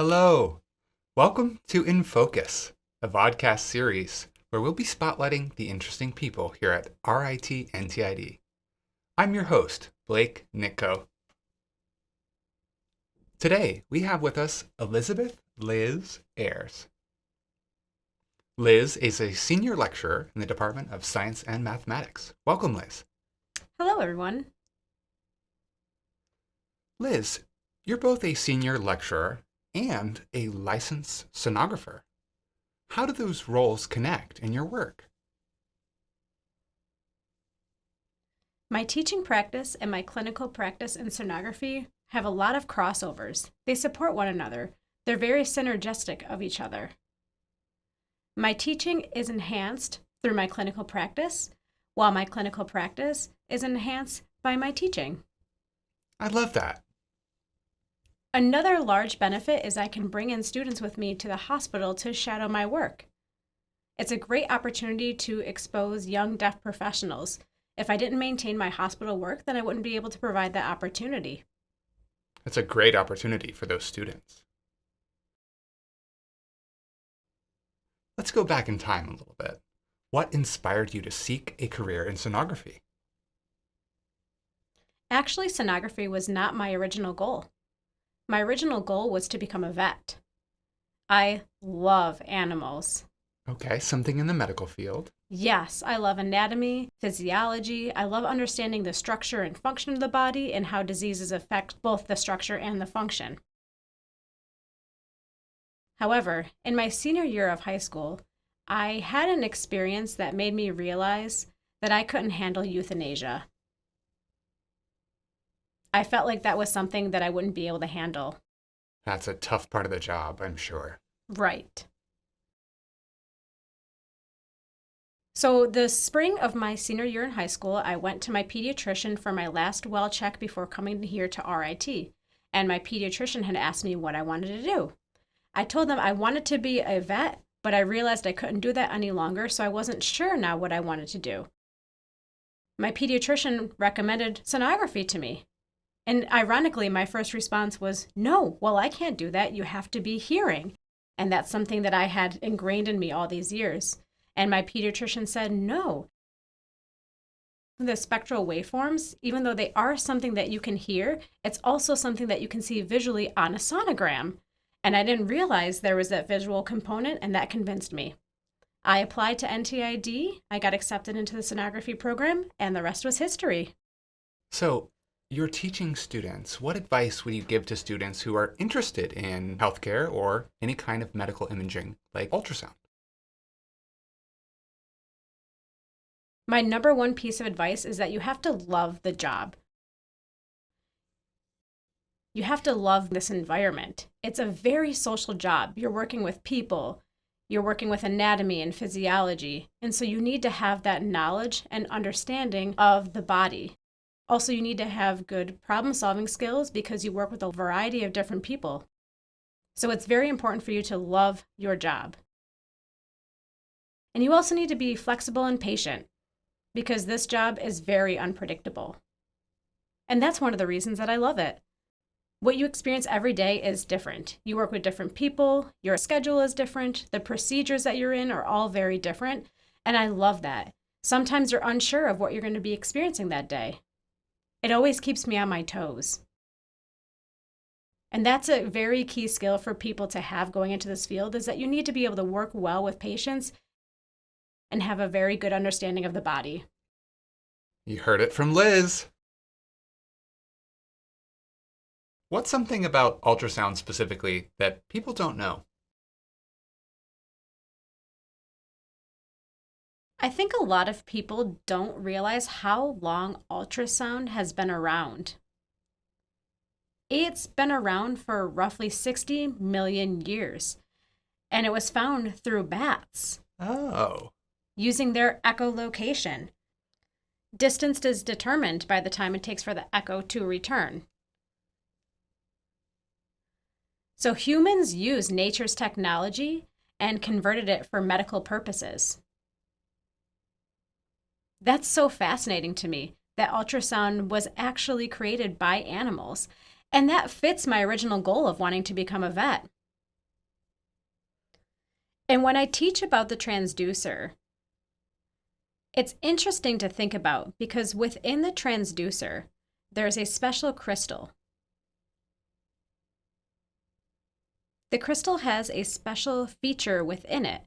Hello! Welcome to In Focus, a vodcast series where we'll be spotlighting the interesting people here at RIT NTID. I'm your host, Blake Nitko. Today, we have with us Elizabeth Liz Ayers. Liz is a senior lecturer in the Department of Science and Mathematics. Welcome, Liz. Hello, everyone. Liz, you're both a senior lecturer and a licensed sonographer. How do those roles connect in your work? My teaching practice and my clinical practice in sonography have a lot of crossovers. They support one another. They're very synergistic of each other. My teaching is enhanced through my clinical practice, while my clinical practice is enhanced by my teaching. I love that. Another large benefit is I can bring in students with me to the hospital to shadow my work. It's a great opportunity to expose young deaf professionals. If I didn't maintain my hospital work, then I wouldn't be able to provide that opportunity. It's a great opportunity for those students. Let's go back in time a little bit. What inspired you to seek a career in sonography? Actually, sonography was not my original goal. My original goal was to become a vet. I love animals. Okay, something in the medical field. Yes, I love anatomy, physiology. I love understanding the structure and function of the body and how diseases affect both the structure and the function. However, in my senior year of high school, I had an experience that made me realize that I couldn't handle euthanasia. I felt like that was something that I wouldn't be able to handle. That's a tough part of the job, I'm sure. Right. So the spring of my senior year in high school, I went to my pediatrician for my last well check before coming here to RIT. And my pediatrician had asked me what I wanted to do. I told them I wanted to be a vet, but I realized I couldn't do that any longer, so I wasn't sure now what I wanted to do. My pediatrician recommended sonography to me. And ironically, my first response was, no, well, I can't do that. You have to be hearing. And that's something that I had ingrained in me all these years. And my pediatrician said, no. The spectral waveforms, even though they are something that you can hear, it's also something that you can see visually on a sonogram. And I didn't realize there was that visual component, and that convinced me. I applied to NTID, I got accepted into the sonography program, and the rest was history. So, you're teaching students. What advice would you give to students who are interested in healthcare or any kind of medical imaging, like ultrasound? My number one piece of advice is that you have to love the job. You have to love this environment. It's a very social job. You're working with people. You're working with anatomy and physiology. And so you need to have that knowledge and understanding of the body. Also, you need to have good problem-solving skills because you work with a variety of different people. So it's very important for you to love your job. And you also need to be flexible and patient because this job is very unpredictable. And that's one of the reasons that I love it. What you experience every day is different. You work with different people, your schedule is different, the procedures that you're in are all very different, and I love that. Sometimes you're unsure of what you're going to be experiencing that day. It always keeps me on my toes. And that's a very key skill for people to have going into this field is that you need to be able to work well with patients and have a very good understanding of the body. You heard it from Liz. What's something about ultrasound specifically that people don't know? I think a lot of people don't realize how long ultrasound has been around. It's been around for roughly 60 million years, and it was found through bats. Oh. Using their echolocation. Distance is determined by the time it takes for the echo to return. So humans use nature's technology and converted it for medical purposes. That's so fascinating to me, that ultrasound was actually created by animals. And that fits my original goal of wanting to become a vet. And when I teach about the transducer, it's interesting to think about because within the transducer, there's a special crystal. The crystal has a special feature within it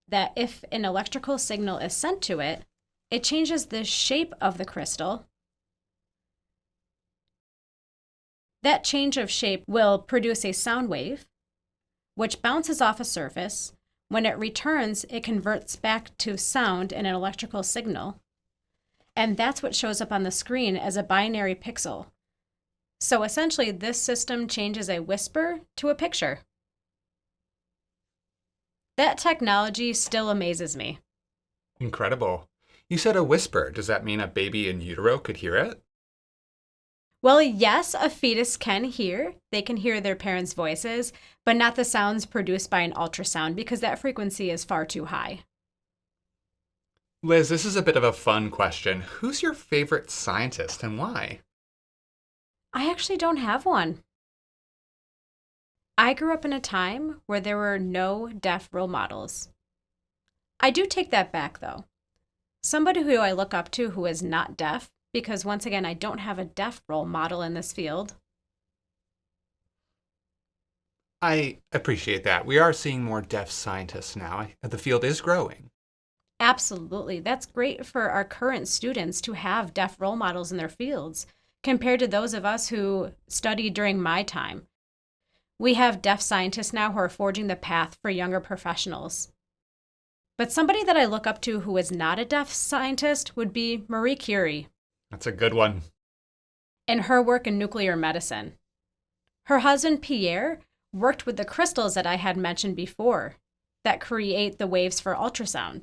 that if an electrical signal is sent to it, it changes the shape of the crystal. That change of shape will produce a sound wave, which bounces off a surface. When it returns, it converts back to sound in an electrical signal. And that's what shows up on the screen as a binary pixel. So essentially, this system changes a whisper to a picture. That technology still amazes me. Incredible. You said a whisper. Does that mean a baby in utero could hear it? Well, yes, a fetus can hear. They can hear their parents' voices, but not the sounds produced by an ultrasound because that frequency is far too high. Liz, this is a bit of a fun question. Who's your favorite scientist and why? I actually don't have one. I grew up in a time where there were no deaf role models. I do take that back, though. Somebody who I look up to who is not deaf, because once again, I don't have a deaf role model in this field. I appreciate that. We are seeing more deaf scientists now. The field is growing. Absolutely. That's great for our current students to have deaf role models in their fields compared to those of us who studied during my time. We have deaf scientists now who are forging the path for younger professionals. But somebody that I look up to who is not a deaf scientist would be Marie Curie. That's a good one. And her work in nuclear medicine. Her husband, Pierre, worked with the crystals that I had mentioned before that create the waves for ultrasound.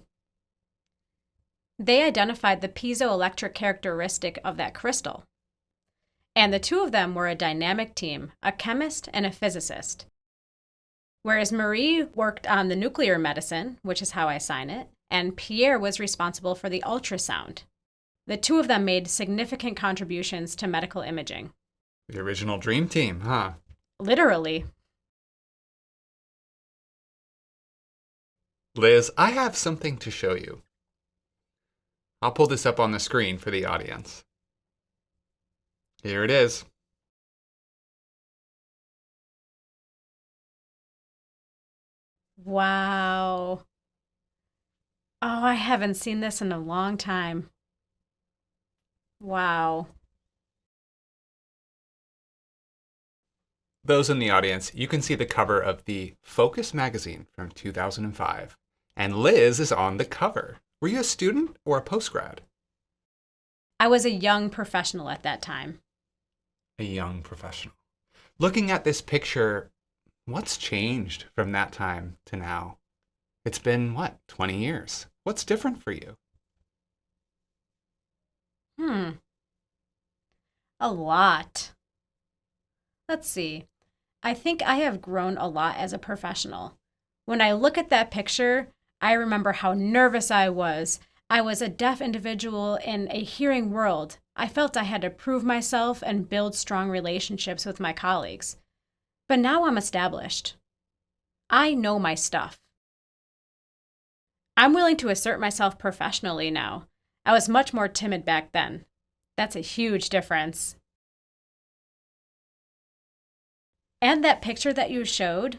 They identified the piezoelectric characteristic of that crystal. And the two of them were a dynamic team, a chemist and a physicist. Whereas Marie worked on the nuclear medicine, which is how I sign it, and Pierre was responsible for the ultrasound. The two of them made significant contributions to medical imaging. The original dream team, huh? Literally. Liz, I have something to show you. I'll pull this up on the screen for the audience. Here it is. Wow. Oh, I haven't seen this in a long time. Wow. Those in the audience, you can see the cover of the Focus magazine from 2005. And Liz is on the cover. Were you a student or a postgrad? I was a young professional at that time. A young professional. Looking at this picture, what's changed from that time to now? It's been, 20 years? What's different for you? A lot. Let's see. I think I have grown a lot as a professional. When I look at that picture, I remember how nervous I was. I was a deaf individual in a hearing world. I felt I had to prove myself and build strong relationships with my colleagues. But now I'm established. I know my stuff. I'm willing to assert myself professionally now. I was much more timid back then. That's a huge difference. And that picture that you showed,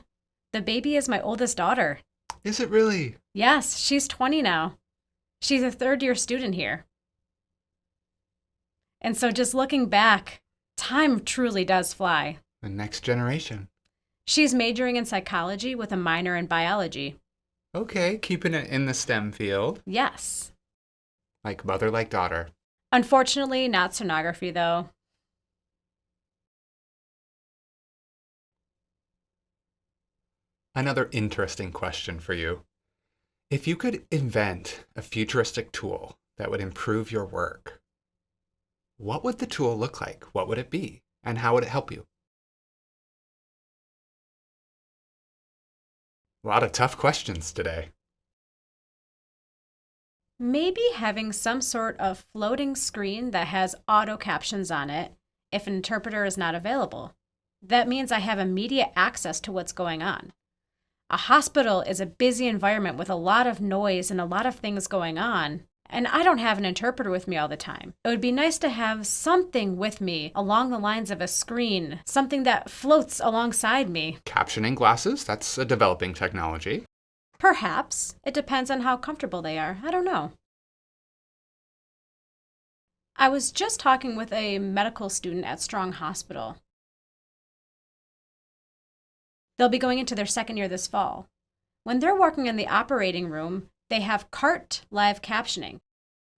the baby is my oldest daughter. Is it really? Yes, she's 20 now. She's a third-year student here. And so just looking back, time truly does fly. The next generation. She's majoring in psychology with a minor in biology. Okay, keeping it in the STEM field. Yes. Like mother, like daughter. Unfortunately, not sonography, though. Another interesting question for you. If you could invent a futuristic tool that would improve your work, what would the tool look like? What would it be? And how would it help you? A lot of tough questions today. Maybe having some sort of floating screen that has auto captions on it if an interpreter is not available. That means I have immediate access to what's going on. A hospital is a busy environment with a lot of noise and a lot of things going on. And I don't have an interpreter with me all the time. It would be nice to have something with me along the lines of a screen, something that floats alongside me. Captioning glasses, that's a developing technology. Perhaps. It depends on how comfortable they are. I don't know. I was just talking with a medical student at Strong Hospital. They'll be going into their second year this fall. When they're working in the operating room, they have CART live captioning.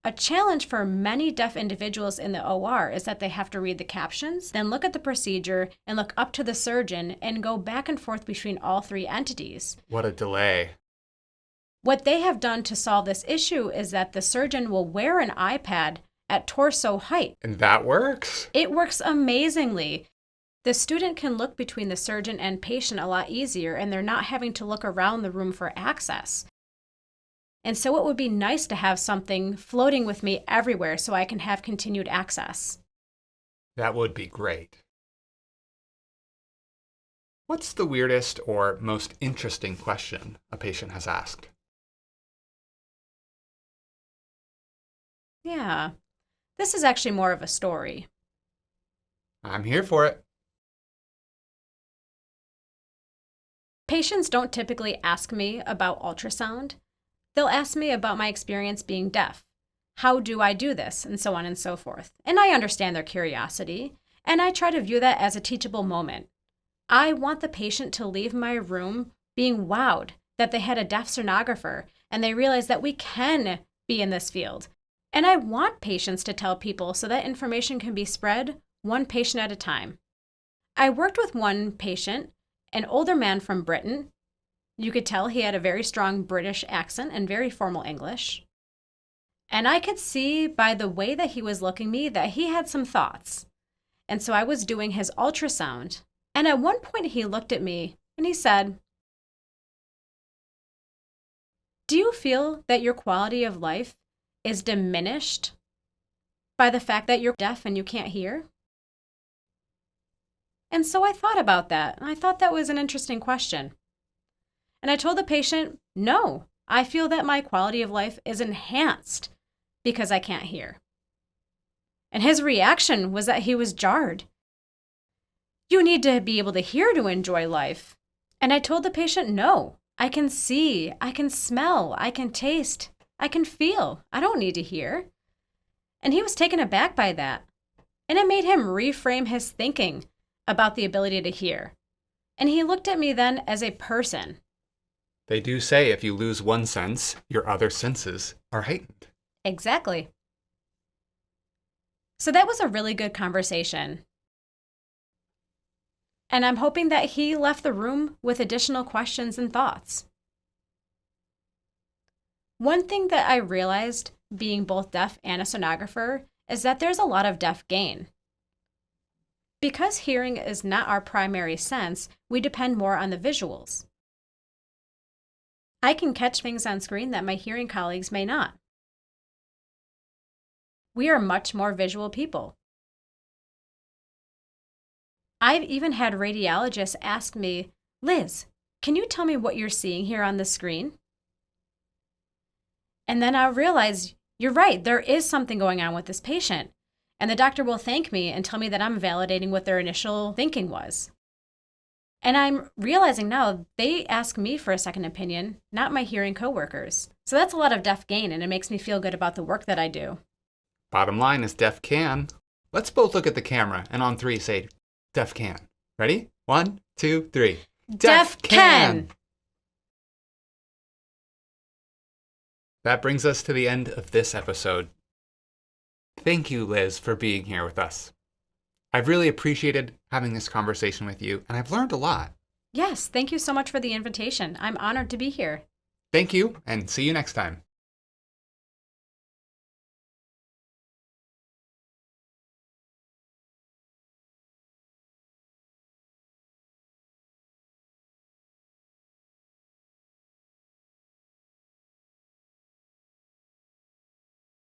A challenge for many deaf individuals in the OR is that they have to read the captions, then look at the procedure and look up to the surgeon and go back and forth between all three entities. What a delay. What they have done to solve this issue is that the surgeon will wear an iPad at torso height. And that works? It works amazingly. The student can look between the surgeon and patient a lot easier, and they're not having to look around the room for access. And so it would be nice to have something floating with me everywhere so I can have continued access. That would be great. What's the weirdest or most interesting question a patient has asked? Yeah, this is actually more of a story. I'm here for it. Patients don't typically ask me about ultrasound. They'll ask me about my experience being deaf. How do I do this? And so on and so forth. And I understand their curiosity, and I try to view that as a teachable moment. I want the patient to leave my room being wowed that they had a deaf sonographer and they realize that we can be in this field. And I want patients to tell people so that information can be spread one patient at a time. I worked with one patient, an older man from Britain. You could tell he had a very strong British accent and very formal English. And I could see by the way that he was looking at me that he had some thoughts. And so I was doing his ultrasound. And at one point he looked at me and he said, "Do you feel that your quality of life is diminished by the fact that you're deaf and you can't hear?" And so I thought about that, and I thought that was an interesting question. And I told the patient, no, I feel that my quality of life is enhanced because I can't hear. And his reaction was that he was jarred. You need to be able to hear to enjoy life. And I told the patient, no, I can see, I can smell, I can taste, I can feel. I don't need to hear. And he was taken aback by that. And it made him reframe his thinking about the ability to hear. And he looked at me then as a person. They do say if you lose one sense, your other senses are heightened. Exactly. So that was a really good conversation. And I'm hoping that he left the room with additional questions and thoughts. One thing that I realized being both deaf and a sonographer is that there's a lot of deaf gain. Because hearing is not our primary sense, we depend more on the visuals. I can catch things on screen that my hearing colleagues may not. We are much more visual people. I've even had radiologists ask me, "Liz, can you tell me what you're seeing here on the screen?" And then I realize, you're right, there is something going on with this patient. And the doctor will thank me and tell me that I'm validating what their initial thinking was. And I'm realizing now they ask me for a second opinion, not my hearing coworkers. So that's a lot of deaf gain, and it makes me feel good about the work that I do. Bottom line is deaf can. Let's both look at the camera and on 3 say deaf can. Ready? 1, 2, 3. Deaf can! That brings us to the end of this episode. Thank you, Liz, for being here with us. I've really appreciated having this conversation with you, and I've learned a lot. Yes, thank you so much for the invitation. I'm honored to be here. Thank you, and see you next time.